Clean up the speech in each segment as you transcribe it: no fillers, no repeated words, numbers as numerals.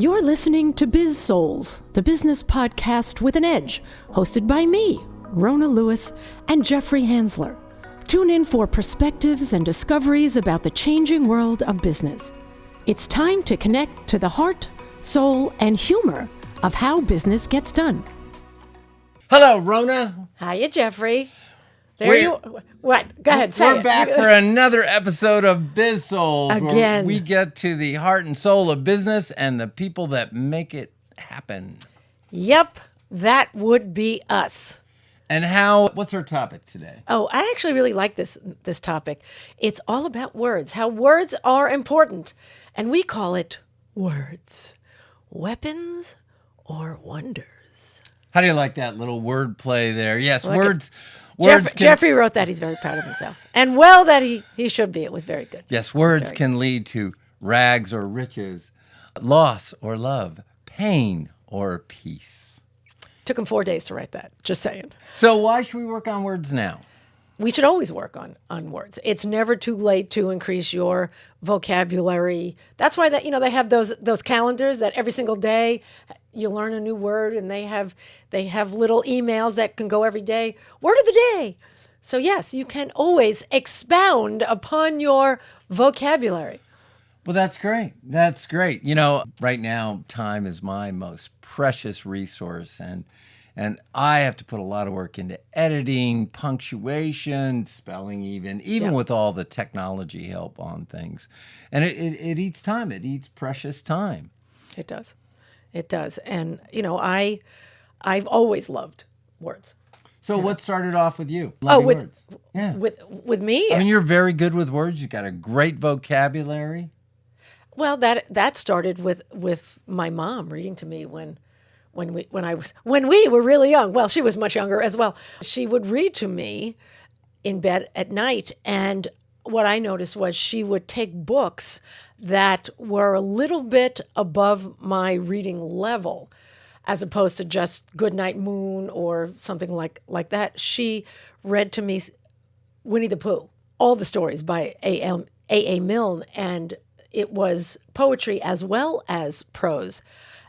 You're listening to Biz-Souls, the business podcast with an edge, hosted by me, Rona Lewis, and Jeffrey Hansler. Tune in for perspectives and discoveries about the changing world of business. It's time to connect to the heart, soul, and humor of how business gets done. Hello, Rona. Hiya, Jeffrey. What? Go ahead, say We're it. back for another episode of Biz-Souls. Again. Where we get to the heart and soul of business and the people that make it happen. Yep, that would be us. And what's our topic today? Oh, I actually really like this topic. It's all about words, how words are important. And we call it words, weapons or wonders. How do you like that little word play there? Yes, Like words. Jeffrey wrote that. He's very proud of himself. And well that he should be. It was very good. Yes, words can lead to rags or riches, loss or love, pain or peace. Took him 4 days to write that. Just saying. So why should we work on words now? We should always work on words. It's never too late to increase your vocabulary. That's why they have those calendars that every single day you learn a new word, and they have little emails that can go every day. Word of the day. So yes, you can always expound upon your vocabulary. Well, that's great. That's great. Right now, time is my most precious resource, and I have to put a lot of work into editing, punctuation, spelling even with all the technology help on things. And it eats time. It eats precious time. It does. It does. And, I've always loved words. So what started off with you? Loving words. Yeah. With me? I mean, you're very good with words. You've got a great vocabulary. Well, that started with my mom reading to me when we were really young. Well, she was much younger as well. She would read to me in bed at night, and what I noticed was she would take books that were a little bit above my reading level, as opposed to just Goodnight Moon or something like that. She read to me Winnie the Pooh, all the stories by A.A. Milne, and it was poetry as well as prose.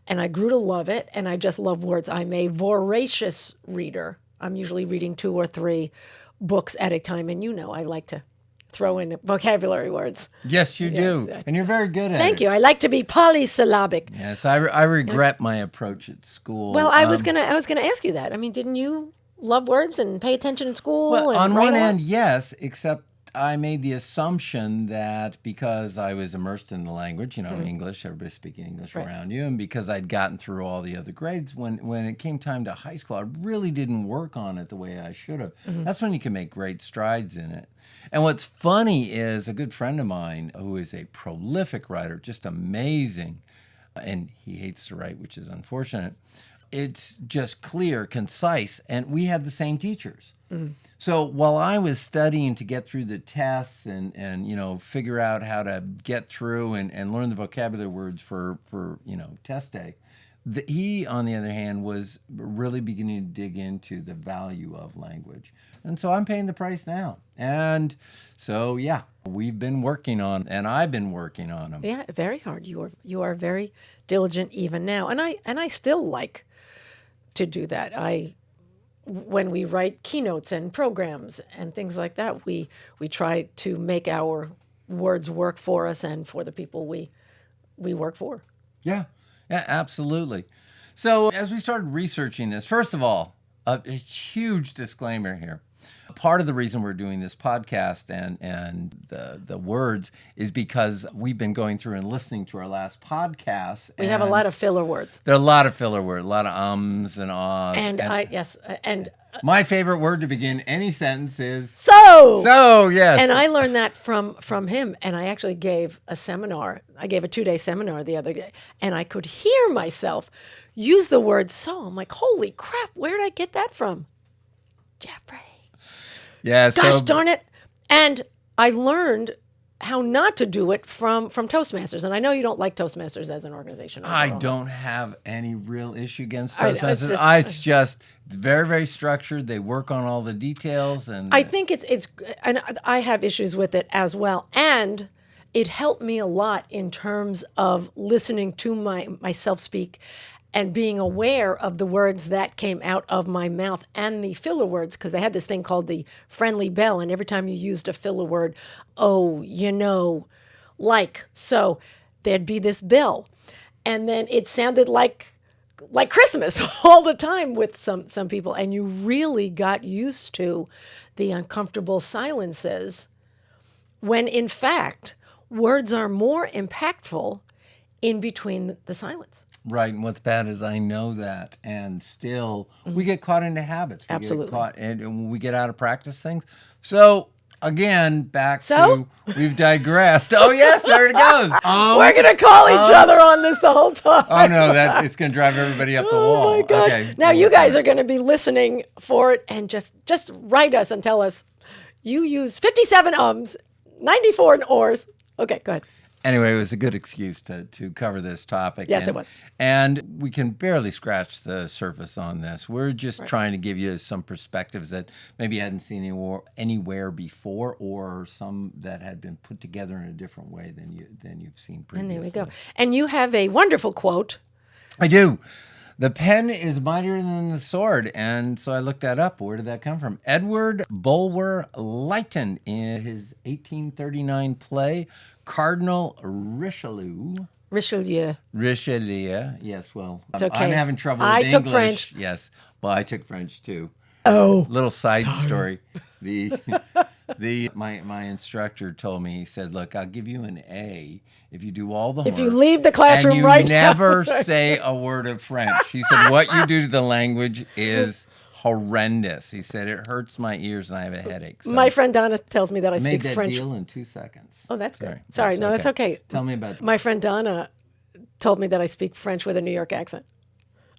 And I grew to love it, and I just love words. I'm a voracious reader. I'm usually reading 2 or 3 books at a time, and I like to throw in vocabulary words. Yes, you do. And you're very good at it. Thank you. I like to be polysyllabic. Yes, I regret my approach at school. Well, I was gonna ask you that. I mean, didn't you love words and pay attention in school? Well, and on write one a lot? end, yes, except I made the assumption that because I was immersed in the language, English, everybody's speaking English around you, and because I'd gotten through all the other grades, when it came time to high school, I really didn't work on it the way I should have. That's when you can make great strides in it. And what's funny is a good friend of mine who is a prolific writer, just amazing, and he hates to write, which is unfortunate. It's just clear, concise, and we had the same teachers. So while I was studying to get through the tests and figure out how to get through and learn the vocabulary words for test day, he, on the other hand, was really beginning to dig into the value of language. And so I'm paying the price now. And so, we've been working on, and I've been working on them. Yeah, very hard. You are very diligent even now, and I still like to do that. When we write keynotes and programs and things like that, we try to make our words work for us and for the people we work for. Yeah, absolutely. So as we started researching this, first of all, a huge disclaimer here. Part of the reason we're doing this podcast and the words is because we've been going through and listening to our last podcast. We have a lot of filler words. There are a lot of filler words, a lot of ums and ahs. And my favorite word to begin any sentence is so. So, yes. And I learned that from him, and I actually gave a seminar. I gave a 2-day seminar the other day, and I could hear myself use the word so. I'm like, holy crap, where did I get that from? Jeffrey. Yeah, Gosh darn it. And I learned how not to do it from Toastmasters. And I know you don't like Toastmasters as an organization. I don't have any real issue against Toastmasters. It's just very, very structured. They work on all the details. And I think it's and I have issues with it as well. And it helped me a lot in terms of listening to myself speak and being aware of the words that came out of my mouth and the filler words, because they had this thing called the friendly bell. And every time you used a filler word, oh, like, so there'd be this bell. And then it sounded like Christmas all the time with some people. And you really got used to the uncomfortable silences when, in fact, words are more impactful in between the silence. Right, and what's bad is I know that, and still we get caught into habits. We Absolutely. get caught, and we get out of practice things. So again, to we've digressed. Oh yes, there it goes. We're gonna call each other on this the whole time. Oh no, it's gonna drive everybody up the wall. Oh my gosh! Okay. Now you guys are gonna be listening for it, and just write us and tell us you use 57 ums, 94 ors. Okay, go ahead. Anyway, it was a good excuse to cover this topic. Yes, it was. And we can barely scratch the surface on this. We're just trying to give you some perspectives that maybe you hadn't seen anywhere before, or some that had been put together in a different way than you've seen previously. And there we go. And you have a wonderful quote. I do. The pen is mightier than the sword. And so I looked that up. Where did that come from? Edward Bulwer Lytton, in his 1839 play, Cardinal Richelieu. Richelieu. Yes, well, It's okay. I'm having trouble with I English. took French. Yes, well, I took French too. Oh. Little side story. My instructor told me, he said, look, I'll give you an A if you do all the homework. If you leave the classroom and you right never now. say a word of French. He said, what you do to the language is horrendous. He said, it hurts my ears and I have a headache. So My friend Donna tells me that I speak made that French. deal in 2 seconds. Oh, that's good. Sorry, no, that's okay. Tell me about My friend Donna told me that I speak French with a New York accent.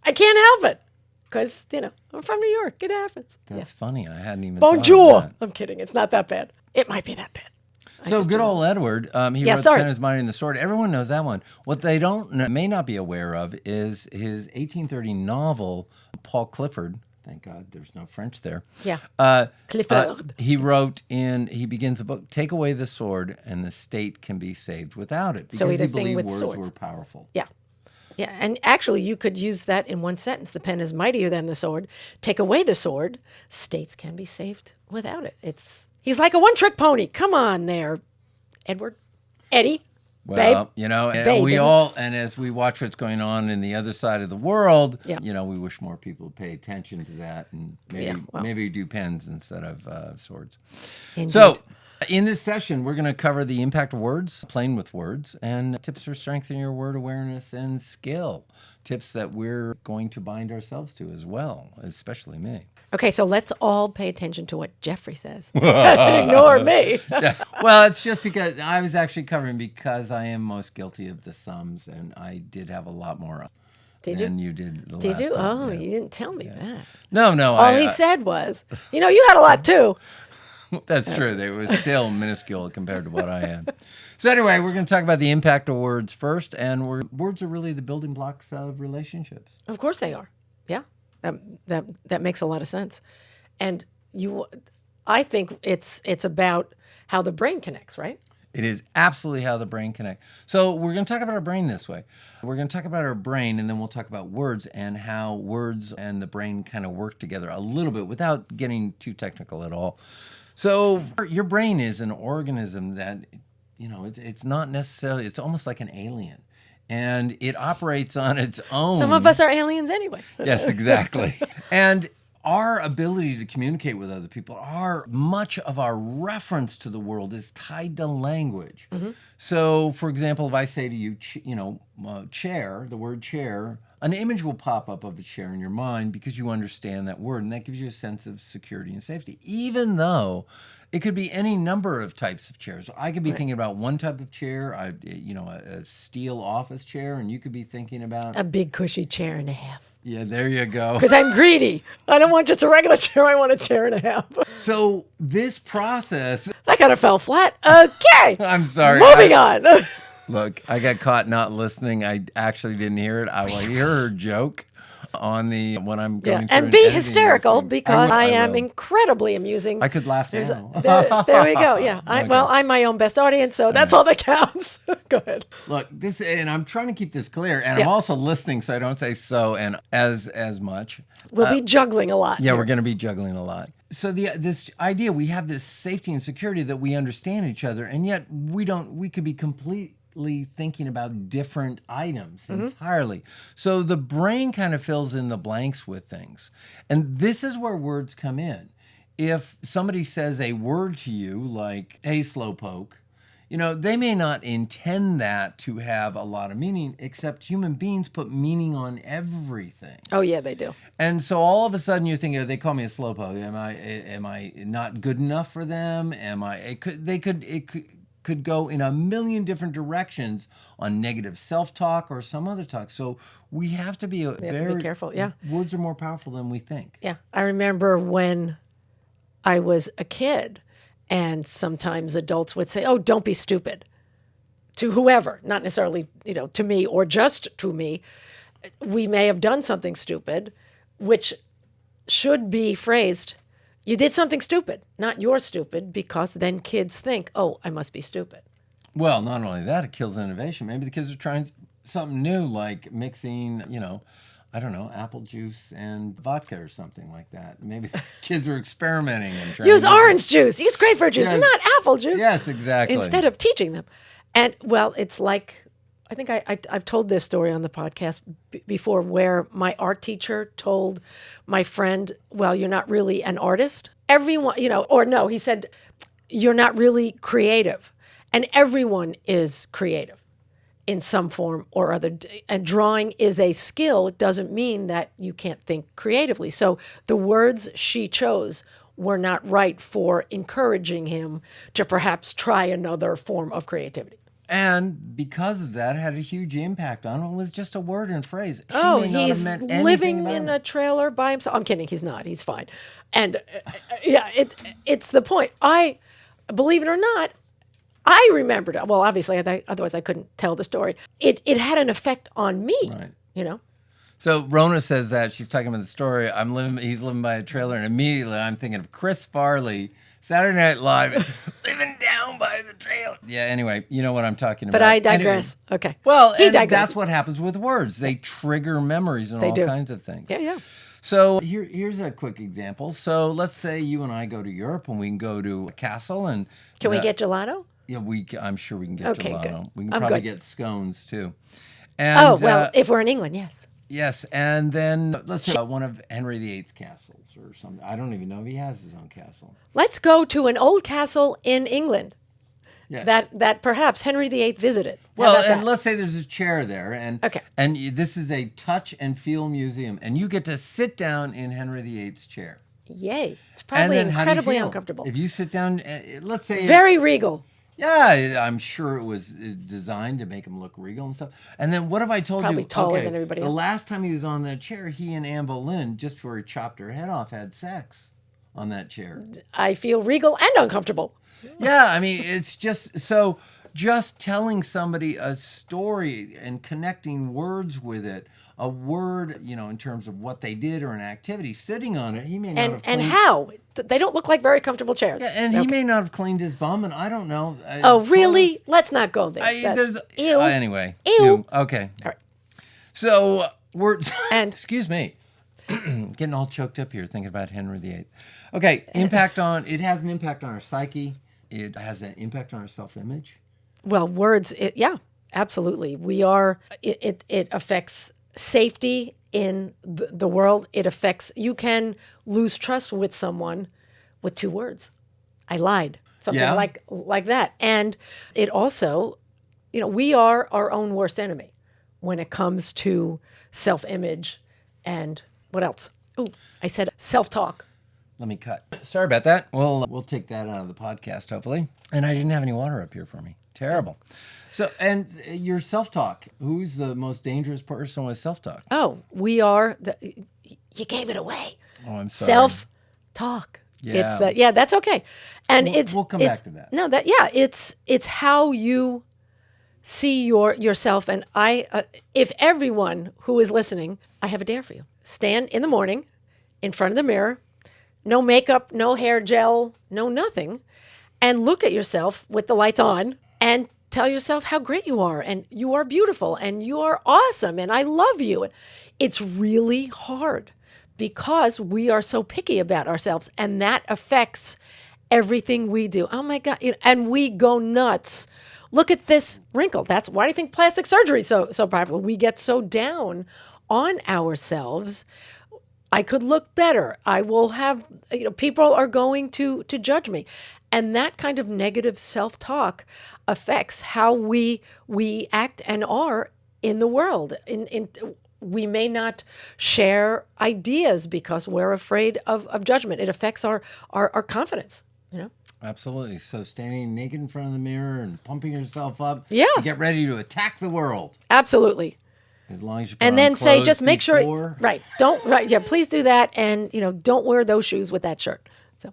I can't help it because, I'm from New York. It happens. That's funny. I hadn't even Bonjour. thought of that. I'm kidding. It's not that bad. It might be that bad. So good old Edward, he wrote The Pen is Mightier than the Sword. Everyone knows that one. What they may not be aware of is his 1830 novel, Paul Clifford. Thank God there's no French there. Yeah. Clifford. He begins the book, take away the sword and the state can be saved without it. Because So he the thing believed with words swords. were powerful. Yeah. Yeah. And actually, you could use that in one sentence. The pen is mightier than the sword. Take away the sword. States can be saved without it. He's like a one-trick pony. Come on there, Edward. Eddie. Well, Babe. and Babe, we isn't all, and as we watch what's going on in the other side of the world, Yeah. We wish more people would pay attention to that and Yeah, well. maybe do pens instead of swords. Indeed. So, in this session, we're going to cover the impact of words, playing with words, and tips for strengthening your word awareness and skill. Tips that we're going to bind ourselves to as well, especially me. Okay, so let's all pay attention to what Jeffrey says. Ignore me. Yeah. Well, it's just because I was actually covering because I am most guilty of the sums, and I did have a lot more than you did the Did last you? time. Oh, Yeah. you didn't tell me that. No. All he said was, you had a lot too. That's true. It was still minuscule compared to what I had. So anyway, we're going to talk about the impact of words first, and words are really the building blocks of relationships. Of course they are. Yeah, that makes a lot of sense. And I think it's about how the brain connects, right? It is absolutely how the brain connects. So we're going to talk about our brain this way. We're going to talk about our brain, and then we'll talk about words and how words and the brain kind of work together a little bit without getting too technical at all. So your brain is an organism that, it's not necessarily, it's almost like an alien. And it operates on its own. Some of us are aliens anyway. Yes, exactly. And our ability to communicate with other people, much of our reference to the world is tied to language. Mm-hmm. So, for example, if I say to you, chair, the word chair, an image will pop up of a chair in your mind because you understand that word, and that gives you a sense of security and safety, even though it could be any number of types of chairs. I could be thinking about one type of chair, a steel office chair, and you could be thinking about a big cushy chair and a half. Yeah, there you go. Because I'm greedy. I don't want just a regular chair. I want a chair and a half. So this process... That kind of fell flat. Okay. I'm sorry. Moving on. Look, I got caught not listening. I actually didn't hear it. I will hear her joke. on the when I'm Yeah, going through and be editing hysterical these things. because I am will. incredibly amusing. I could laugh There's now. there we go. Yeah. Okay. Well, I'm my own best audience, so that's all that counts. Go ahead. Look, this, and I'm trying to keep this clear, and Yeah. I'm also listening, so I don't say so and as much. We'll be juggling a lot. Yeah, here. we're going to be juggling a lot. So this idea, we have this safety and security that we understand each other, and yet we don't. We could be completely thinking about different items entirely. So the brain kind of fills in the blanks with things, and this is where words come in. If somebody says a word to you like "Hey, slowpoke," they may not intend that to have a lot of meaning, except human beings put meaning on everything. Oh yeah, they do. And so all of a sudden you're thinking, they call me a slowpoke. Am I not good enough for them? It could go in a million different directions on negative self-talk or some other talk. So we have to be be careful. Yeah. Words are more powerful than we think. Yeah. I remember when I was a kid, and sometimes adults would say, "Oh, don't be stupid," to whoever, not necessarily, to me or just to me. We may have done something stupid, which should be phrased, "You did something stupid," not "you're stupid," because then kids think, "Oh, I must be stupid." Well, not only that, it kills innovation. Maybe the kids are trying something new, like mixing, I don't know, apple juice and vodka or something like that. Maybe the kids are experimenting and trying Use orange juice, use grapefruit juice, Yes. not apple juice. Yes, exactly. Instead of teaching them. And well, it's like, I think I've told this story on the podcast before, where my art teacher told my friend, "Well, you're not really an artist." Everyone, or no, he said, "You're not really creative." And everyone is creative in some form or other. And drawing is a skill. It doesn't mean that you can't think creatively. So the words she chose were not right for encouraging him to perhaps try another form of creativity. And because of that, had a huge impact on him. It was just a word and phrase. She Oh, may not have he's meant anything living about in it. a trailer by himself. I'm kidding. He's not. He's fine. And yeah, it's the point. I believe it or not, I remembered it. Well, obviously, otherwise I couldn't tell the story. It had an effect on me. Right. So Rona says that she's talking about the story. He's living by a trailer, and immediately I'm thinking of Chris Farley, Saturday Night Live, living down by the trailer. Yeah. Anyway, you know what I'm talking about. But I digress. Anyway. Okay. Well, He and digresses. that's what happens with words. They trigger memories and all do. kinds of things. Yeah. So here's a quick example. So let's say you and I go to Europe, and we can go to a castle, and Can we get gelato? Yeah, I'm sure we can get Okay, gelato. good. We can I'm probably good. get scones too. And, Oh, well, if we're in England, yes. yes, and then let's say one of Henry VIII's castles or something. I don't even know if he has his own castle. Let's go to an old castle in England Yeah. that perhaps Henry VIII visited. How Well, about and that? let's say there's a chair there, and Okay. this is a touch and feel museum, and you get to sit down in Henry VIII's chair. Yay. It's And probably then how do you incredibly feel? uncomfortable. If you sit down, let's say Very regal. Yeah, I'm sure it was designed to make him look regal and stuff. And then what if I told Probably you, taller okay, than everybody the else. last time he was on that chair, he and Anne Boleyn, just before he chopped her head off, had sex on that chair. I feel regal and uncomfortable. Yeah, I mean, it's just telling somebody a story and connecting words with it, a word, in terms of what they did or an activity, sitting on it, he may not have And cleaned. how? They don't look like very comfortable chairs. Yeah, and he may not have cleaned his bum, and I don't know. Oh, really? Let's not go there. Ew. Anyway. Ew. Okay. All right. So words. And- excuse me, getting all choked up here thinking about Henry VIII. Okay, it has an impact on our psyche. It has an impact on our self-image. Well, words, yeah, absolutely. It affects safety in the world. You can lose trust with someone with 2 words. I lied. Something Yeah. like that. And it also, we are our own worst enemy when it comes to self-image and what else? Oh, I said self-talk. Let me cut. Sorry about that. We'll take that out of the podcast, hopefully. And I didn't have any water up here for me. Terrible. So, and your self-talk. Who's the most dangerous person with self-talk? Oh, we are you gave it away. Oh, I'm sorry. Self-talk. Yeah. That's okay. And We'll come back to that. No, it's how you see yourself. And if everyone who is listening, I have a dare for you. stand in the morning in front of the mirror, no makeup, no hair gel, no nothing, and look at yourself with the lights on and tell yourself how great you are and you are beautiful and you are awesome and I love you. It's really hard because we are so picky about ourselves and that affects everything we do. Oh my God. And we go nuts. Look at this wrinkle. That's why do you think plastic surgery is so popular? We get so down on ourselves. I could look better. I will have, people are going to judge me. And that kind of negative self-talk affects how we act and are in the world. We may not share ideas because we're afraid of judgment. It affects our confidence, Absolutely. So standing naked in front of the mirror and pumping yourself up. Yeah. To get ready to attack the world. Absolutely. As long as you put And on then say, clothes just make sure, before. please do that. And, don't wear those shoes with that shirt. So,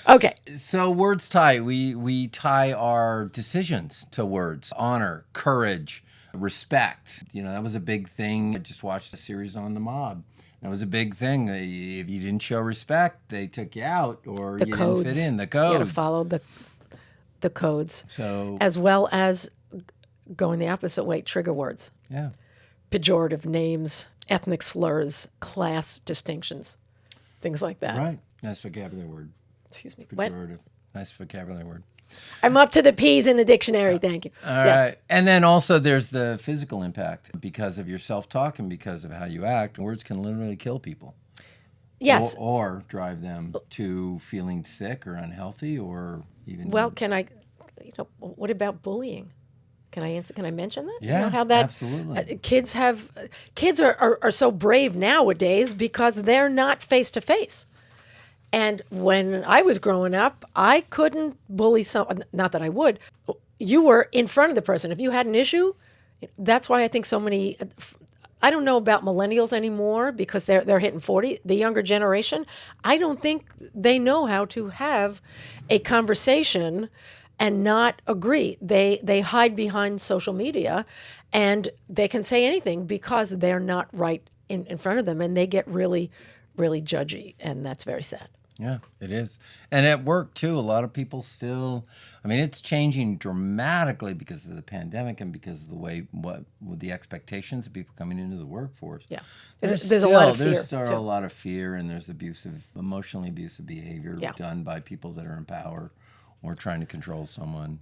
okay. So words tie. We tie our decisions to words. Honor, courage, respect. That was a big thing. I just watched a series on the mob. That was a big thing. If you didn't show respect, they took you out or you didn't fit in. The codes. You got to follow the codes. So, as well as going the opposite way, trigger words. Yeah. Pejorative names, ethnic slurs, class distinctions, things like that. Right. Nice vocabulary word. Excuse me. What? Pejorative. Nice vocabulary word. I'm up to the P's in the dictionary. Thank you. All right. And then also there's the physical impact because of your self-talk and because of how you act. Words can literally kill people. Yes. Or drive them to feeling sick or unhealthy or even... Well, what about bullying? Can I answer? Can I mention that? Yeah, how that absolutely. Kids are so brave nowadays because they're not face to face. And when I was growing up, I couldn't bully someone. Not that I would. You were in front of the person. If you had an issue, that's why I think so many. I don't know about millennials anymore because they're hitting 40. The younger generation, I don't think they know how to have a conversation and not agree. They hide behind social media and they can say anything because they're not right in front of them and they get really, really judgy. And that's very sad. Yeah, it is. And at work, too, a lot of people still, it's changing dramatically because of the pandemic and because of the way, with the expectations of people coming into the workforce. Yeah. There's a lot of fear. There's still a lot of fear and there's emotionally abusive behavior done by people that are in power or trying to control someone.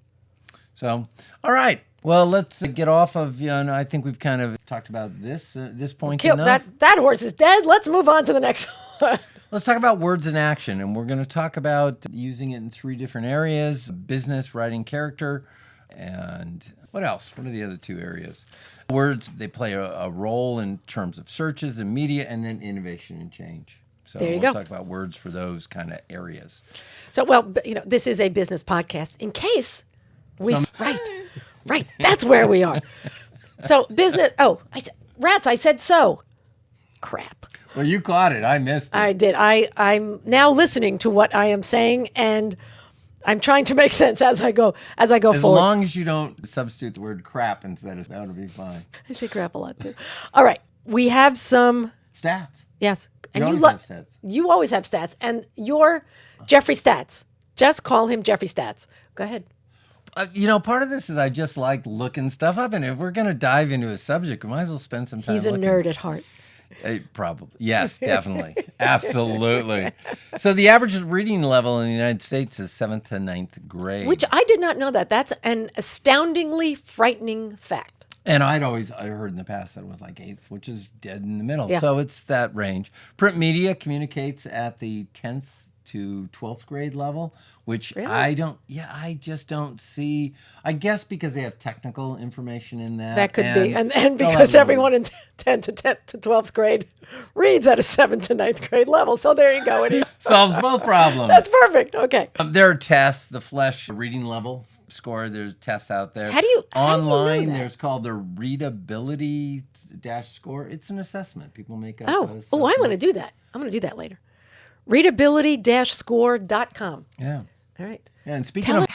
So, all right. Well, let's get off of, I think we've kind of talked about this point enough. That horse is dead. Let's move on to the next one. Let's talk about words in action, and we're going to talk about using it in 3 different areas: business, writing character, and what else? What are the other 2 areas? Words, they play a role in terms of searches and media, and then innovation and change. So there you we'll go. talk about words for those kind of areas. So, this is a business podcast in case right, that's where we are. So business, rats, I said so. Crap. Well, you caught it. I missed it. I did. I'm now listening to what I am saying, and I'm trying to make sense as I go As forward. long as you don't substitute the word crap instead of that, would be fine. I say crap a lot too. All right, we have some Stats. Yes, and you always have stats. You always have stats, and you're Jeffrey Stats. Just call him Jeffrey Stats. Go ahead. Part of this is I just like looking stuff up, and if we're going to dive into a subject, we might as well spend some time. He's a nerd at heart. Probably. Yes, definitely. Absolutely. So the average reading level in the United States is 7th to 9th grade. Which I did not know that. That's an astoundingly frightening fact. And I heard in the past that it was like 8th, which is dead in the middle. Yeah. So it's that range. Print media communicates at the 10th to 12th grade level, which really? I just don't see. I guess because they have technical information in that. That could be. And because everyone in 10th to 12th grade reads at a 7th to 9th grade level. So there you go. Solves both problems. That's perfect. Okay. There are tests, the Flesh reading level score. There's tests out there. How do you Online, know that? there's called the readability score. It's an assessment. People make up. I want to do that. I'm going to do that later. Readability-score.com. Yeah. All right. Yeah, and speaking Tell of us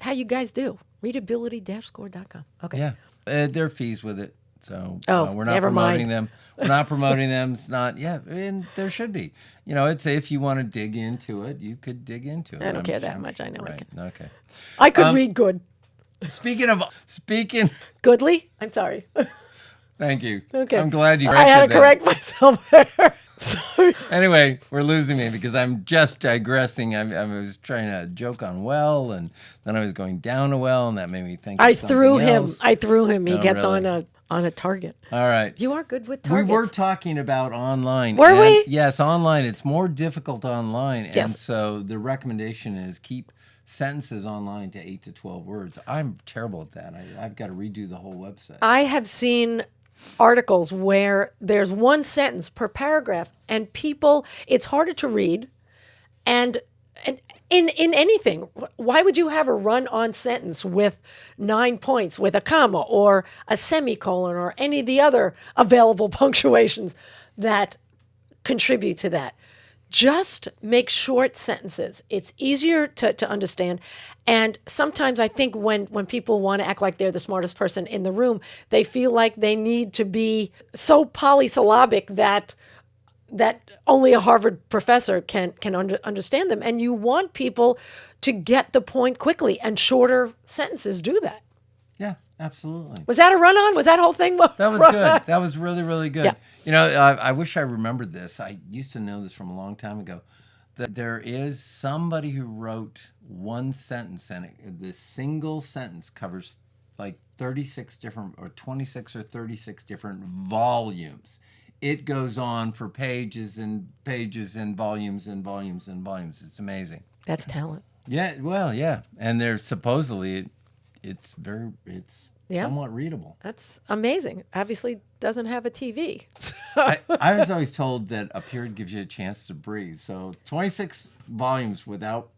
how you guys do. Readability-score.com. Okay. Yeah. There are fees with it. So Oh, we're not never promoting mind. them. We're not promoting them. It's not. Yeah, and there should be. It's if you want to dig into it, you could dig into it. I don't care that much. I know I Right. can. Okay. I could read good. Speaking. Goodly? I'm sorry. Thank you. Okay. I'm glad you I had corrected to that. correct myself there. Sorry. Anyway, we're losing me because I'm just digressing. I was trying to joke on well, and then I was going down a well, and that made me think. I Of something threw him. else. I threw him. He No, gets really. on a target. All right. You are good with We targets. were talking about online. Were we? Yes, online. It's more difficult online. Yes. And so the recommendation is keep sentences online to 8 to 12 words. I'm terrible at that. I've got to redo the whole website. I have seen articles where there's one sentence per paragraph, and it's harder to read. And in anything, why would you have a run-on sentence with 9 points with a comma or a semicolon or any of the other available punctuations that contribute to that? Just make short sentences. It's easier to understand. And sometimes I think when people want to act like they're the smartest person in the room, they feel like they need to be so polysyllabic that only a Harvard professor can understand them. And you want people to get the point quickly, and shorter sentences do that. Yeah, absolutely. Was that a run-on? Was that whole thing? That was good. That was really, really good. Yeah. I wish I remembered this. I used to know this from a long time ago. That there is somebody who wrote one sentence, and this single sentence covers like 36 different, or 26 or 36 different volumes. It goes on for pages and pages and volumes and volumes and volumes. It's amazing. That's talent. Yeah, well, yeah. And there's supposedly it's Yeah. somewhat readable. That's amazing. Obviously doesn't have a TV. I was always told that a period gives you a chance to breathe. So 26 volumes without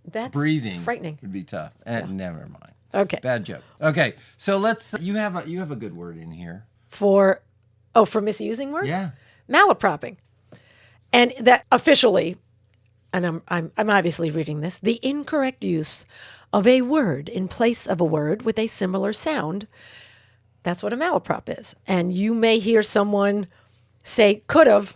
That's breathing frightening. would be tough. Never mind. Okay. Bad joke. Okay, so you have a good word in here. For misusing words? Yeah. Malapropping. And that officially, and I'm obviously reading this, the incorrect use of a word in place of a word with a similar sound. That's what a malaprop is. And you may hear someone say could have,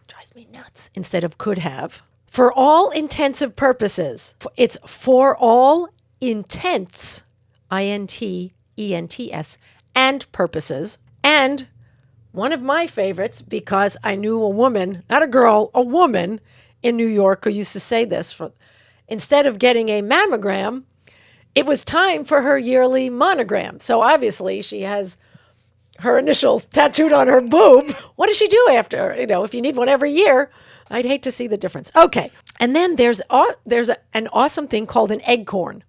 drives me nuts, instead of could have. For all intensive purposes, it's for all intents, INTENTS, and purposes. And one of my favorites, because I knew a woman, not a girl, a woman in New York who used to say this. Instead of getting a mammogram, it was time for her yearly monogram. So obviously she has her initials tattooed on her boob. What does she do after? If you need one every year, I'd hate to see the difference. Okay. And then there's an awesome thing called an eggcorn.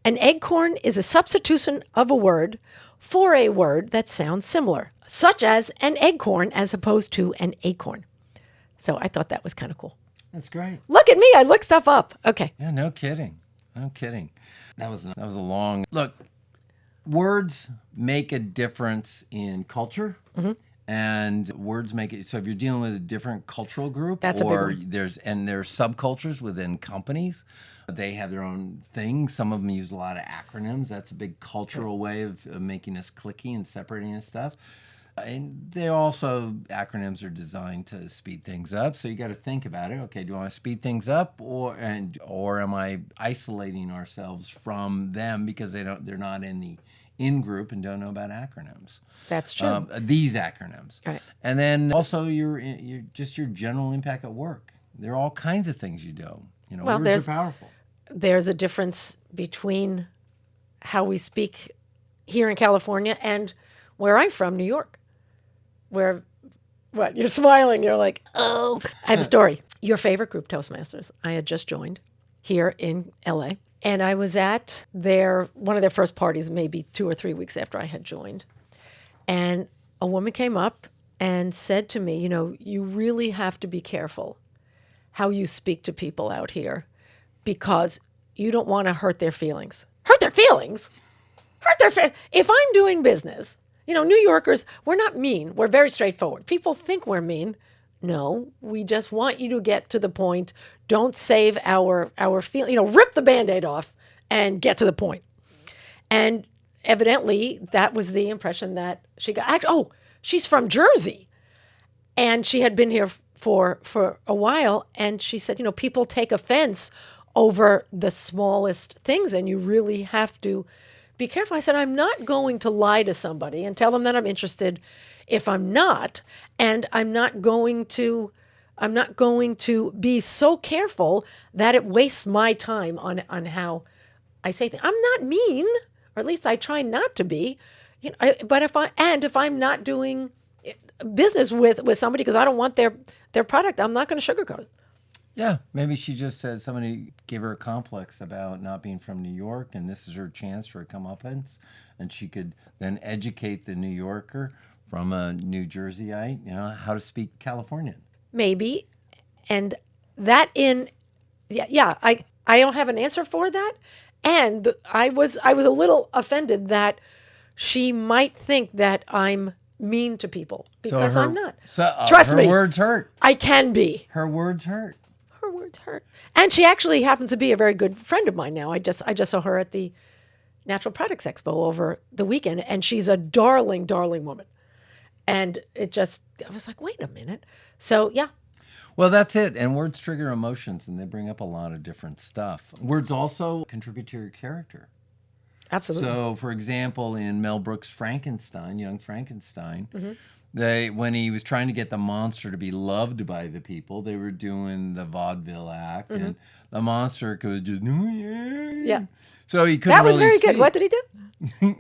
An eggcorn is a substitution of a word for a word that sounds similar, such as an eggcorn as opposed to an acorn. So I thought that was kind of cool. That's great. Look at me. I look stuff up. Okay. Yeah, no kidding. No kidding. That was a long look. Words make a difference in culture, and words make it. So if you're dealing with a different cultural group, That's a big or one. there's subcultures within companies, they have their own things. Some of them use a lot of acronyms. That's a big cultural way of making us clicky and separating us stuff. And acronyms are designed to speed things up. So you got to think about it. Okay, do I want to speed things up, or am I isolating ourselves from them because they're not in the in group and don't know about acronyms? That's true. These acronyms. Right. And then also your general impact at work. There are all kinds of things you do. Well, words are powerful. There's a difference between how we speak here in California and where I'm from, New York. Where, what? You're smiling. You're like, oh. I have a story. Your favorite group, Toastmasters. I had just joined here in LA. And I was at one of their first parties, maybe 2 or 3 weeks after I had joined. And a woman came up and said to me, you really have to be careful how you speak to people out here, because you don't want to hurt their feelings. Hurt their feelings? If I'm doing business, New Yorkers, we're not mean. We're very straightforward. People think we're mean. No, we just want you to get to the point. Don't save our feeling. Rip the Band-Aid off and get to the point. And evidently that was the impression that she got. Oh, she's from Jersey, and she had been here for a while, and she said, people take offense over the smallest things, and you really have to be careful. I said, I'm not going to lie to somebody and tell them that I'm interested if I'm not, and I'm not going to be so careful that it wastes my time on how I say things. I'm not mean, or at least I try not to be. But if I'm not doing business with somebody because I don't want their product, I'm not going to sugarcoat it. Yeah, maybe she just said somebody gave her a complex about not being from New York, and this is her chance for a comeuppance, and she could then educate the New Yorker from a New Jerseyite, how to speak Californian. Maybe, and that I don't have an answer for that, and I was a little offended that she might think that I'm mean to people because I'm not. Trust me, her words hurt. I can be. Her words hurt. Her words hurt. And she actually happens to be a very good friend of mine now. I just saw her at the Natural Products Expo over the weekend, and she's a darling, darling woman. And I was like, wait a minute. So, yeah. Well, that's it. And words trigger emotions, and they bring up a lot of different stuff. Words also contribute to your character. Absolutely. So, for example, in Mel Brooks' Frankenstein, Young Frankenstein, Mm-hmm. when he was trying to get the monster to be loved by the people, they were doing the vaudeville act, Mm-hmm. and the monster could just, Yeah. So he couldn't That was really very speak. good. What did he do?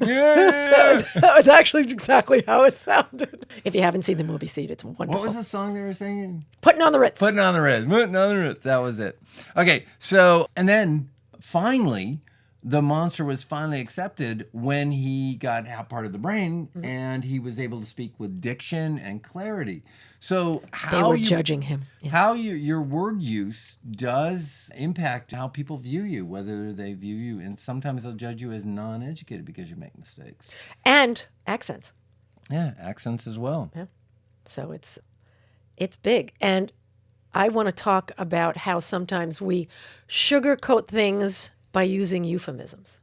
Yeah. That was actually exactly how it sounded. If you haven't seen the movie, see it. It's wonderful. What was the song they were singing? Putting on the Ritz. Putting on the Ritz. Putting on the Ritz. That was it. Okay, so, and then finally, the monster was finally accepted when he got part of the brain, Mm-hmm. and he was able to speak with diction and clarity. So They were judging him. Yeah. how your word use does impact how people view you, whether they view you, and sometimes they'll judge you as non-educated because you make mistakes. And accents. Yeah, accents as well. Yeah. So it's big. And I want to talk about how sometimes we sugarcoat things by using euphemisms.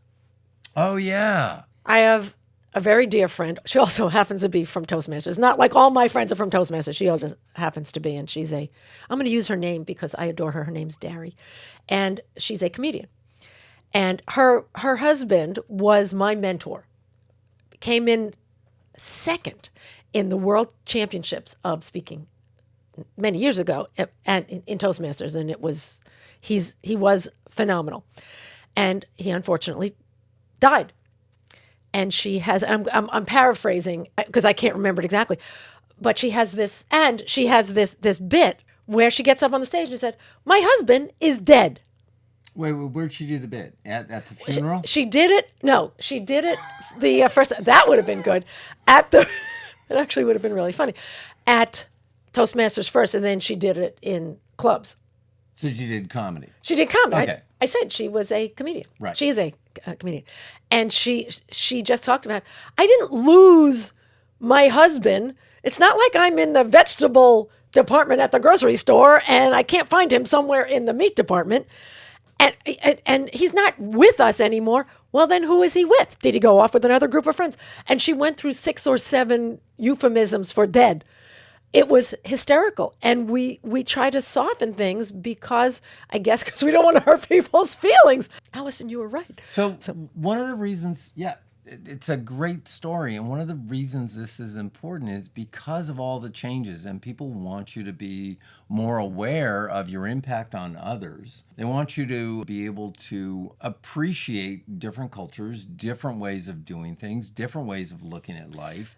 Oh, yeah. I have a very dear friend. She also happens to be from Toastmasters. Not like all my friends are from Toastmasters. She just happens to be. And I'm going to use her name because I adore her. Her name's Dari. And she's a comedian. And her husband was my mentor. Came in second in the World Championships of speaking many years ago in Toastmasters. And he was phenomenal. And he unfortunately died. And she has, I'm paraphrasing because I can't remember it exactly, but she has this bit where she gets up on the stage and said, "My husband is dead." Wait, where'd she do the bit? At the funeral? She did it. No, she did it the first. That would have been good. It actually would have been really funny at Toastmasters first, and then she did it in clubs. So she did comedy. She did comedy. Okay. I said she was a comedian. Right. She is a comedian. And she just talked about, I didn't lose my husband. It's not like I'm in the vegetable department at the grocery store and I can't find him somewhere in the meat department. And he's not with us anymore. Well, then who is he with? Did he go off with another group of friends? And she went through 6 or 7 euphemisms for dead. It was hysterical. And we try to soften things because we don't want to hurt people's feelings. Allison, you were right. So one of the reasons, it's a great story. And one of the reasons this is important is because of all the changes, and people want you to be more aware of your impact on others. They want you to be able to appreciate different cultures, different ways of doing things, different ways of looking at life,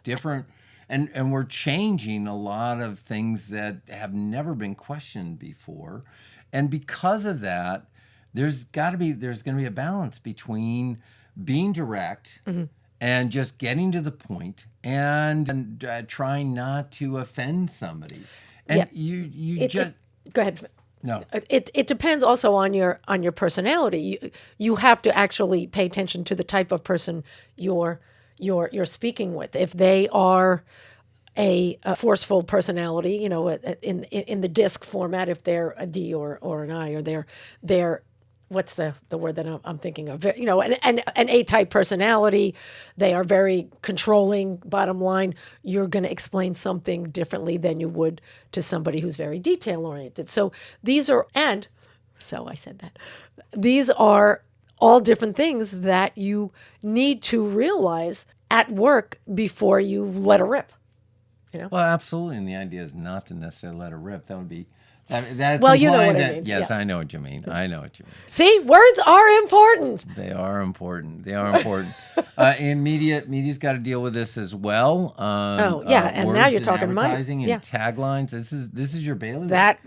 and we're changing a lot of things that have never been questioned before. And because of that, there's going to be a balance between being direct and just getting to the point and trying not to offend somebody. And go ahead. No. It depends also on your personality. You have to actually pay attention to the type of person you're speaking with. If they are a forceful personality, in the disc format, if they're a D or an I, or they're what's the word that I'm thinking of? An A-type personality. They are very controlling. Bottom line, you're going to explain something differently than you would to somebody who's very detail oriented. So so I said that. These are all different things that you need to realize at work before you let her rip. Well, absolutely. And the idea is not to necessarily let her rip. That would be, that's Well, you know implying what I that, mean. yes, Yeah. I know what you mean. I know what you mean. See, words are important. They are important. They are important. In media's got to deal with this as well. Oh, yeah, and now words you're talking money. advertising and Yeah. taglines. This is your bailiwick. That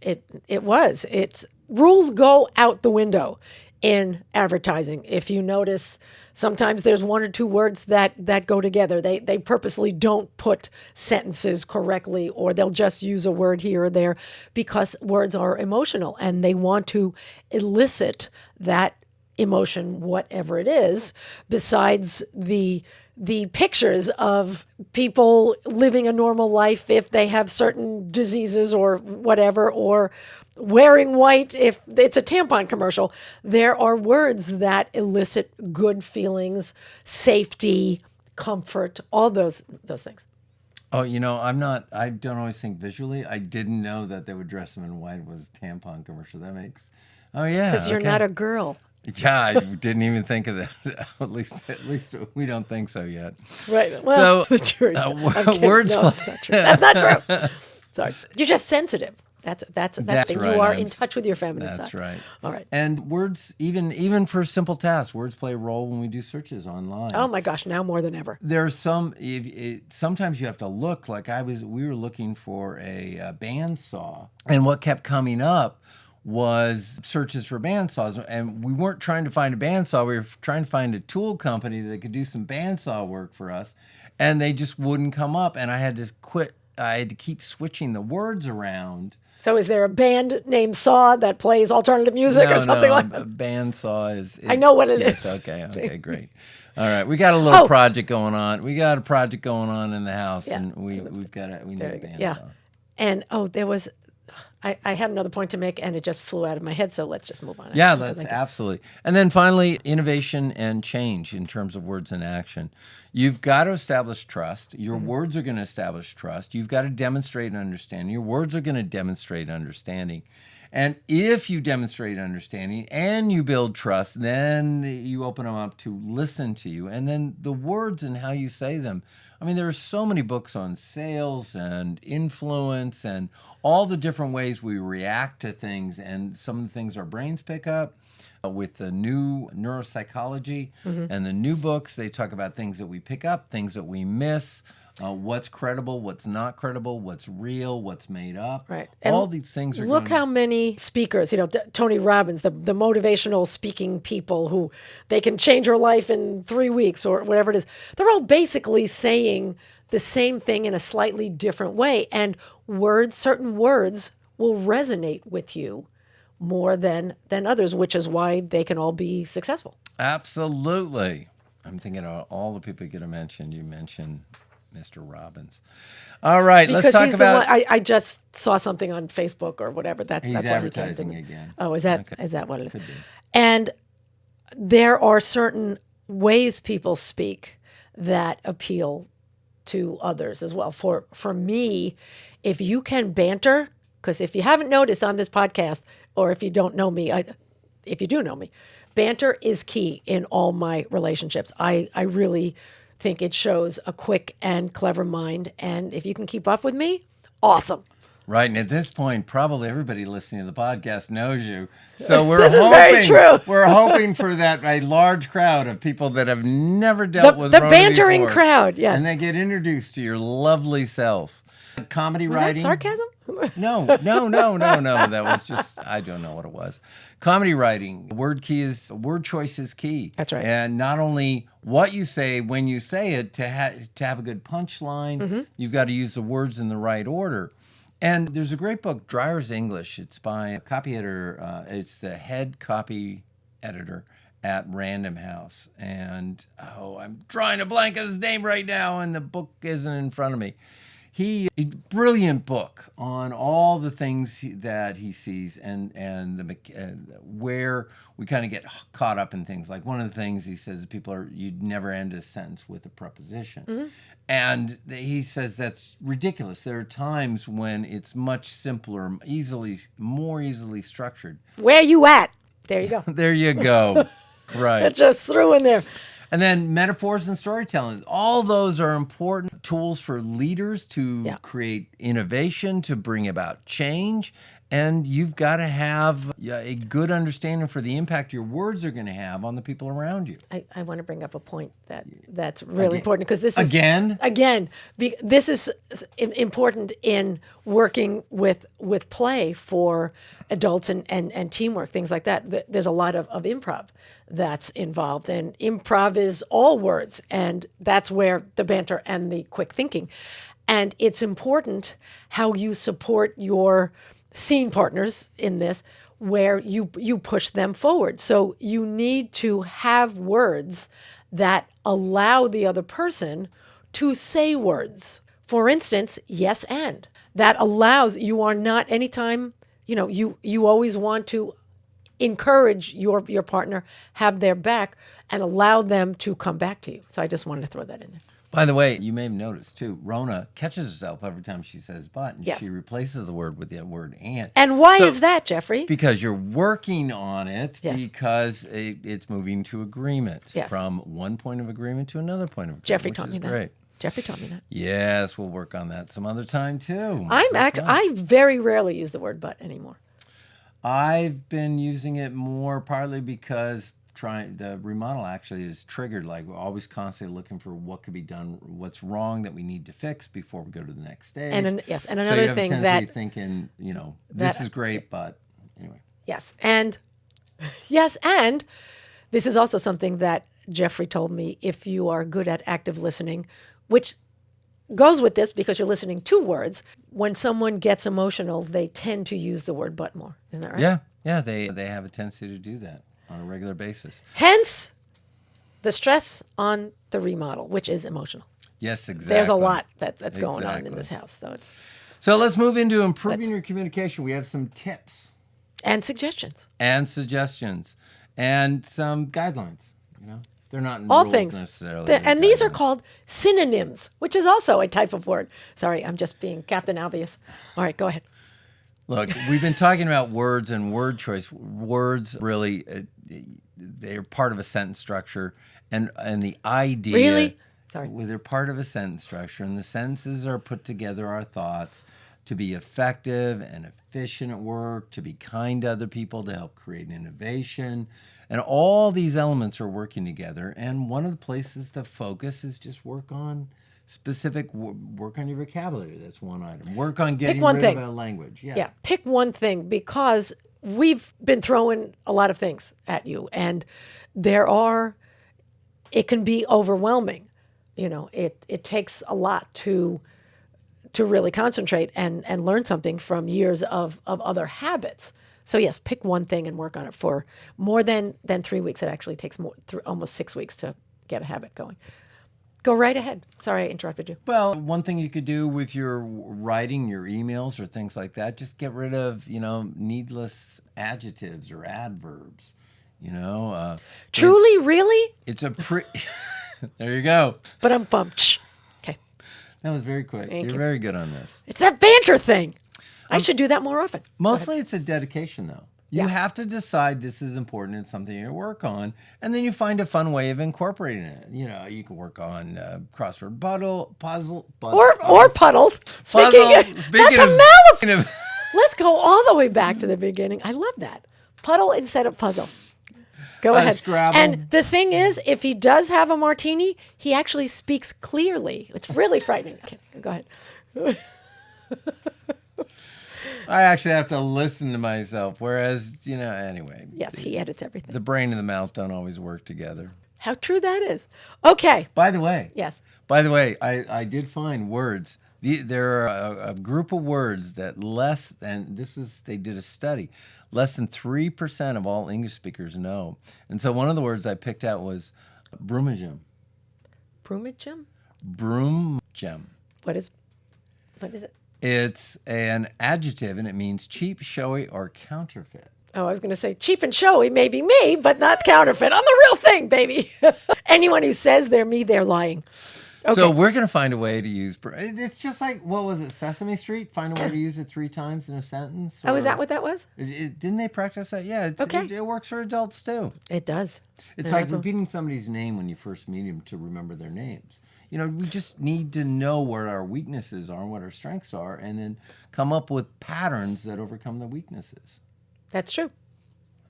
it was. It's rules go out the window in advertising. If you notice, sometimes there's one or two words that go together. They purposely don't put sentences correctly, or they'll just use a word here or there because words are emotional and they want to elicit that emotion, whatever it is, besides the pictures of people living a normal life if they have certain diseases or whatever, or wearing white if it's a tampon commercial. There are words that elicit good feelings, safety, comfort, all those things. Oh, I don't always think visually. I didn't know that they would dress them in white was tampon commercial. That makes, oh yeah. Because you're not a girl. Yeah, I didn't even think of that. At least we don't think so yet. Right. Well, So, the jury's words. No, that's not true. That's not true. Sorry. You're just sensitive. That's That's thing. right. You are in touch with your feminine side. That's right. All right. And words, even for simple tasks, words play a role when we do searches online. Oh my gosh, now more than ever. There's sometimes you have to look. Like we were looking for a bandsaw, and what kept coming up was searches for bandsaws, and we weren't trying to find a bandsaw. We were trying to find a tool company that could do some bandsaw work for us, and they just wouldn't come up. And I had to quit. I had to keep switching the words around. So is there a band named Saw that plays alternative music or something like that? Bandsaw is. I know what it yes, is. Okay, great. All right, we got a little project going on. We got a project going on in the house, and we need a bandsaw. Yeah. And there was. I had another point to make, and it just flew out of my head, so let's just move on. Yeah, that's absolutely. And then finally, innovation and change in terms of words and action. You've got to establish trust. Your words are going to establish trust. You've got to demonstrate understanding. Your words are going to demonstrate understanding. And if you demonstrate understanding and you build trust, then you open them up to listen to you. And then the words and how you say them. I mean, there are so many books on sales and influence and all the different ways we react to things, and some of the things our brains pick up. With the new neuropsychology and the new books, they talk about things that we pick up, things that we miss, what's credible, what's not credible, what's real, what's made up. Right. All these things are Look how many speakers, Tony Robbins, the motivational speaking people who they can change your life in 3 weeks or whatever it is. They're all basically saying the same thing in a slightly different way. And certain words will resonate with you more than others, which is why they can all be successful. Absolutely. I'm thinking of all the people you're going to mention. You mentioned Mr. Robbins. All right, because let's talk he's about. The one, I just saw something on Facebook or whatever. That's He's what advertising he came to me. again. Oh, is that what it is? Could be. And there are certain ways people speak that appeal to others as well. For me, if you can banter, because if you haven't noticed on this podcast, or if you don't know me, if you do know me, banter is key in all my relationships. I really think it shows a quick and clever mind. And if you can keep up with me, awesome. Right, and at this point, probably everybody listening to the podcast knows you. So This is very true. We're hoping for a large crowd of people that have never dealt with the Rona bantering before, crowd. Yes, and they get introduced to your lovely self. Comedy was writing. that sarcasm? No. That was just, I don't know what it was. Comedy writing, word choice is key. That's right. And not only what you say when you say it, to have a good punchline, you've got to use the words in the right order. And there's a great book, Dreyer's English. It's by a copy editor. It's the head copy editor at Random House. And, I'm drawing a blank on his name right now, and the book isn't in front of me. a brilliant book on all the things that he sees and where we kind of get caught up in things. Like one of the things he says, you'd never end a sentence with a preposition. And he says that's ridiculous. There are times when it's much simpler, more easily structured. Where you at? There you go. There you go. Right. That just threw in there. And then metaphors and storytelling. All those are important tools for leaders to create innovation, to bring about change. And you've got to have a good understanding for the impact your words are going to have on the people around you. I want to bring up a point that's really important, because this is this is important in working with play for adults and teamwork, things like that. There's a lot of improv that's involved, and improv is all words, and that's where the banter and the quick thinking. And it's important how you support your scene partners in this, where you push them forward. So you need to have words that allow the other person to say words. For instance, yes and. That allows, you are not, anytime, you always want to encourage your partner, have their back, and allow them to come back to you. So I just wanted to throw that in there. By the way, you may have noticed, too, Rona catches herself every time she says but, and yes. she replaces the word with the word and. And why is that, Jeffrey? Because you're working on it, yes. because it's moving to agreement, yes. from one point of agreement to another point of agreement, Jeffrey which taught is me that. great. Jeffrey taught me that. Yes, we'll work on that some other time, too. I very rarely use the word but anymore. I've been using it more partly because the remodel actually is triggered. Like, we're always constantly looking for what could be done, what's wrong that we need to fix before we go to the next stage. And another thing that thinking, this is great, but anyway. Yes, and this is also something that Jeffrey told me. If you are good at active listening, which goes with this because you're listening to words, when someone gets emotional, they tend to use the word but more. Isn't that right? Yeah, they have a tendency to do that on a regular basis. Hence, the stress on the remodel, which is emotional. Yes, exactly. There's a lot that's going on in this house. So let's move into improving your communication. We have some tips. And suggestions. And some guidelines. They're not in all rules things necessarily. And these are called synonyms, which is also a type of word. Sorry, I'm just being Captain Obvious. All right, go ahead. Look, we've been talking about words and word choice. Words really, they're part of a sentence structure, and the idea. Really? Sorry. Well, they're part of a sentence structure, and the sentences are put together, our thoughts, to be effective and efficient at work, to be kind to other people, to help create innovation. And all these elements are working together. And one of the places to focus is just work on your vocabulary. That's one item. Work on getting rid of a language. Yeah, pick one thing, because we've been throwing a lot of things at you. And it can be overwhelming. It takes a lot to really concentrate and learn something from years of other habits. So yes, pick one thing and work on it for more than 3 weeks. It actually takes almost 6 weeks to get a habit going. Go right ahead. Sorry, I interrupted you. Well, one thing you could do with your writing, your emails or things like that, just get rid of, needless adjectives or adverbs, Truly, really? It's a there you go. But I'm bumped. Okay. That was very quick. Thank You're very good on this. It's that banter thing. I should do that more often. Mostly it's a dedication, though. You have to decide this is important and something you work on, and then you find a fun way of incorporating it. You can work on crossword puzzle. Or puddles. Speaking that's a mouthful. Let's go all the way back to the beginning. I love that. Puddle instead of puzzle. Go ahead. Scrabble. And the thing is, if he does have a martini, he actually speaks clearly. It's really frightening. Okay, go ahead. I actually have to listen to myself, whereas, anyway. Yes, he edits everything. The brain and the mouth don't always work together. How true that is. Okay. By the way. Yes. I did find words. There are a group of words that they did a study, less than 3% of all English speakers know. And so one of the words I picked out was brummagem. Brummagem? Broomgem. What is? What is it? It's an adjective, and it means cheap, showy, or counterfeit. Oh, I was going to say cheap and showy may be me, but not counterfeit. I'm the real thing, baby. Anyone who says they're me, they're lying. Okay. So we're going to find a way to use... It's just like, what was it, Sesame Street? Find a way to use it 3 times in a sentence? Oh, is that what that was? Didn't they practice that? Yeah, it works for adults, too. It does. It's like repeating somebody's name when you first meet them to remember their names. You know, we just need to know where our weaknesses are and what our strengths are, and then come up with patterns that overcome the weaknesses. That's true.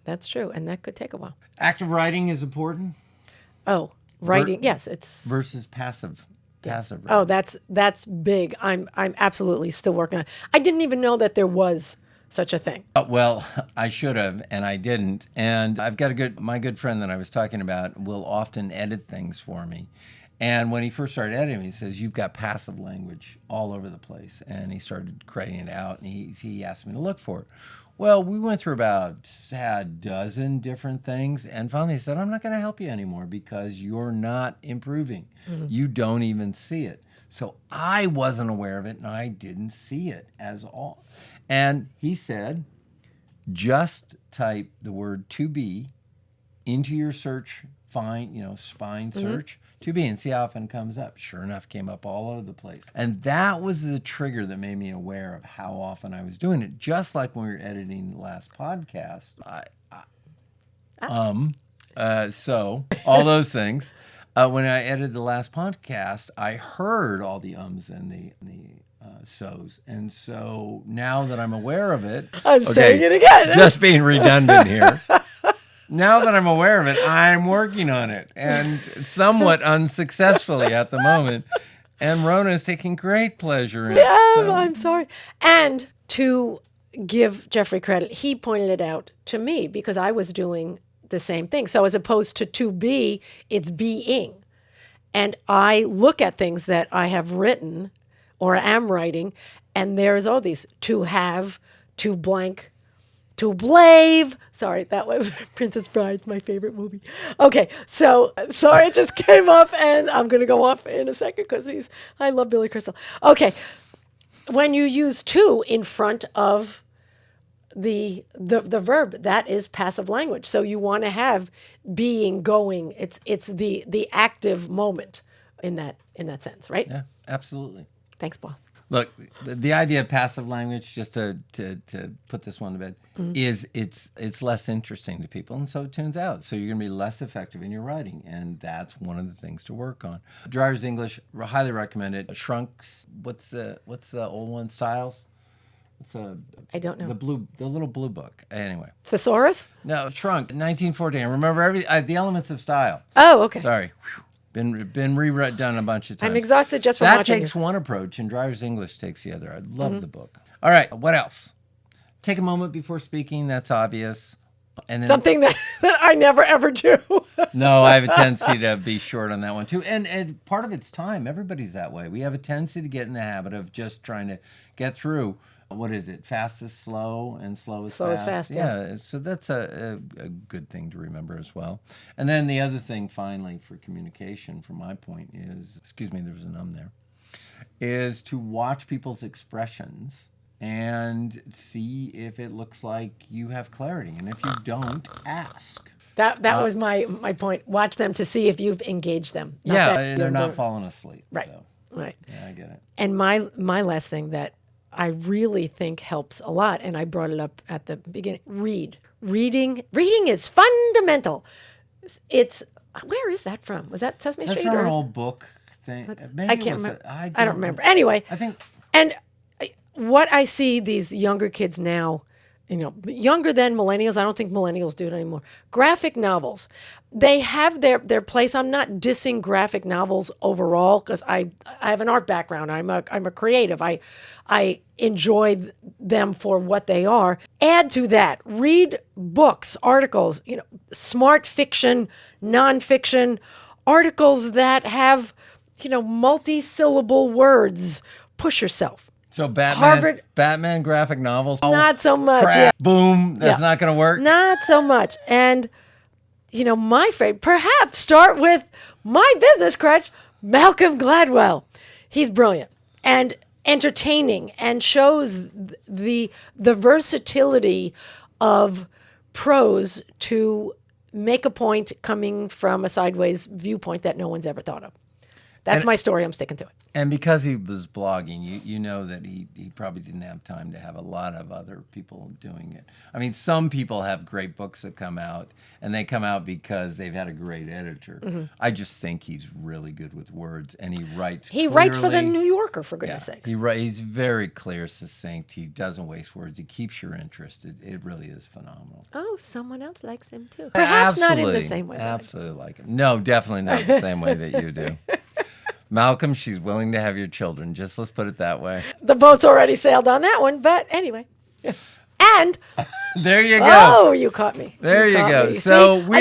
That's true. And that could take a while. Active writing is important. Oh, writing. Yes, it's versus passive. Passive writing. Oh, that's big. I'm absolutely still working on it. I didn't even know that there was such a thing. Well, I should have, and I didn't. And I've got my good friend that I was talking about will often edit things for me. And when he first started editing, he says, you've got passive language all over the place. And he started creating it out, and he asked me to look for it. Well, we went through about a dozen different things, and finally he said, I'm not going to help you anymore because you're not improving. Mm-hmm. You don't even see it. So I wasn't aware of it, and I didn't see it as all. And he said, just type the word to be into your search, spine search, to be, and see how often it comes up. Sure enough, came up all over the place. And that was the trigger that made me aware of how often I was doing it. Just like when we were editing the last podcast. So all those things. When I edited the last podcast, I heard all the ums and the so's. And so now that I'm aware of it, I'm saying it again. Just being redundant here. Now that I'm aware of it, I'm working on it, and somewhat unsuccessfully at the moment. And Rona is taking great pleasure in it. Yeah, so. I'm sorry. And to give Jeffrey credit, he pointed it out to me because I was doing the same thing. So as opposed to be, it's being. And I look at things that I have written or am writing, and there's all these to have, to blank, to blave. Sorry, that was Princess Bride, my favorite movie. Okay, so sorry, it just came up, and I'm going to go off in a second because I love Billy Crystal. Okay, when you use to in front of the verb, that is passive language. So you want to have being, going. It's the active moment in that sense, right? Yeah, absolutely. Thanks, boss. Look, the idea of passive language, just to put this one to bed, is it's less interesting to people, and so it tunes out. So you're going to be less effective in your writing, and that's one of the things to work on. Driver's English, highly recommend it. Shrunks, what's the old one? Styles. I don't know. The little blue book. Anyway. Thesaurus? No, Shrunk, 1914. Remember the elements of style. Oh, okay. Sorry. Been rewritten a bunch of times. I'm exhausted just from watching. That takes one approach, and Driver's English takes the other. I love the book. All right, what else? Take a moment before speaking. That's obvious. And then, something that I never ever do. No, I have a tendency to be short on that one too. And part of it's time. Everybody's that way. We have a tendency to get in the habit of just trying to get through. What is it? Fast is slow and slow is fast. Slow is fast, yeah. So that's a good thing to remember as well. And then the other thing, finally, for communication, from my point is, excuse me, there was an there, is to watch people's expressions and see if it looks like you have clarity. And if you don't, ask. That was my point. Watch them to see if you've engaged them. And they're not falling asleep. Right. So. Right. Yeah, I get it. And my last thing that I really think helps a lot, and I brought it up at the beginning, Reading is fundamental. Where is that from? Was that Sesame Street? That's from an old book thing. I can't remember. I don't remember. Anyway, I think. And what I see these younger kids now, younger than millennials. I don't think millennials do it anymore. Graphic novels. They have their place. I'm not dissing graphic novels overall because I have an art background. I'm a creative. I enjoy them for what they are. Add to that, read books, articles, smart fiction, nonfiction, articles that have, multi-syllable words. Push yourself. So Batman graphic novels. Not so much. Crap, yeah. Boom. That's not going to work. Not so much. And, my favorite, perhaps start with my business crutch, Malcolm Gladwell. He's brilliant. And entertaining and shows the versatility of prose to make a point coming from a sideways viewpoint that no one's ever thought of. That's my story. I'm sticking to it. And because he was blogging, you know that he probably didn't have time to have a lot of other people doing it. I mean, some people have great books that come out, and they come out because they've had a great editor. Mm-hmm. I just think he's really good with words, and he writes He clearly. writes for the New Yorker, for goodness sakes. He's very clear, succinct. He doesn't waste words. He keeps your interest. It really is phenomenal. Oh, someone else likes him too. Perhaps not in the same way. Absolutely like him. No, definitely not the same way that you do. Malcolm, she's willing to have your children. Just let's put it that way. The boat's already sailed on that one, but anyway. And there you go. Oh, you caught me. There you caught go. me. So See, I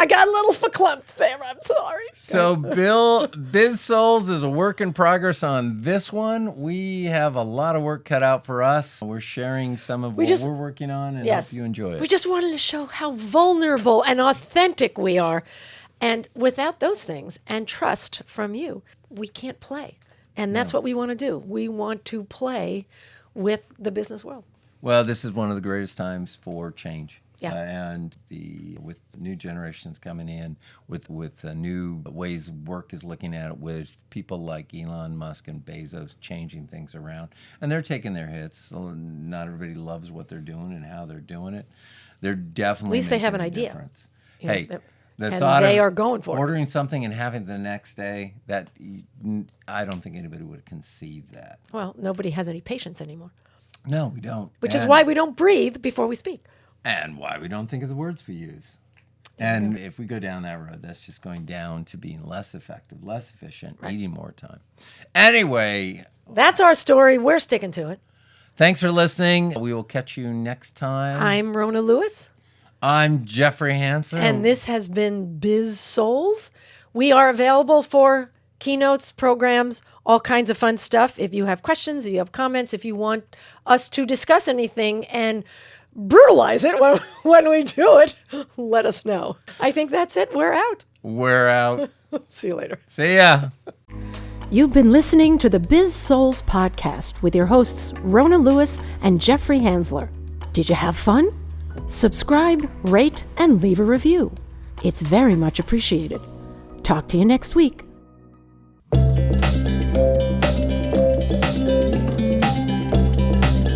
got a little verklempt there. I'm sorry. So Biz-Souls is a work in progress on this one. We have a lot of work cut out for us. We're sharing some of what we're working on, and hope you enjoy it. We just wanted to show how vulnerable and authentic we are. And without those things and trust from you, we can't play. And that's what we want to do. We want to play with the business world. Well, this is one of the greatest times for change. Yeah. And with new generations coming in, with new ways work is looking at it, with people like Elon Musk and Bezos changing things around. And they're taking their hits. So not everybody loves what they're doing and how they're doing it. They're definitely At least they have an making a idea. difference. You know, Hey, the and thought they of are going for ordering something and having it the next day, I don't think anybody would conceive that. Well, nobody has any patience anymore. No, we don't. Which is why we don't breathe before we speak. And why we don't think of the words we use. And if we go down that road, that's just going down to being less effective, less efficient, needing more time. Anyway. That's our story. We're sticking to it. Thanks for listening. We will catch you next time. I'm Rona Lewis. I'm Jeffrey Hansen. And this has been Biz-Souls. We are available for keynotes, programs, all kinds of fun stuff. If you have questions, if you have comments, if you want us to discuss anything and brutalize it when we do it, let us know. I think that's it. We're out. We're out. See you later. See ya. You've been listening to the Biz-Souls podcast with your hosts, Rona Lewis and Jeffrey Hansler. Did you have fun? Subscribe, rate, and leave a review. It's very much appreciated. Talk to you next week.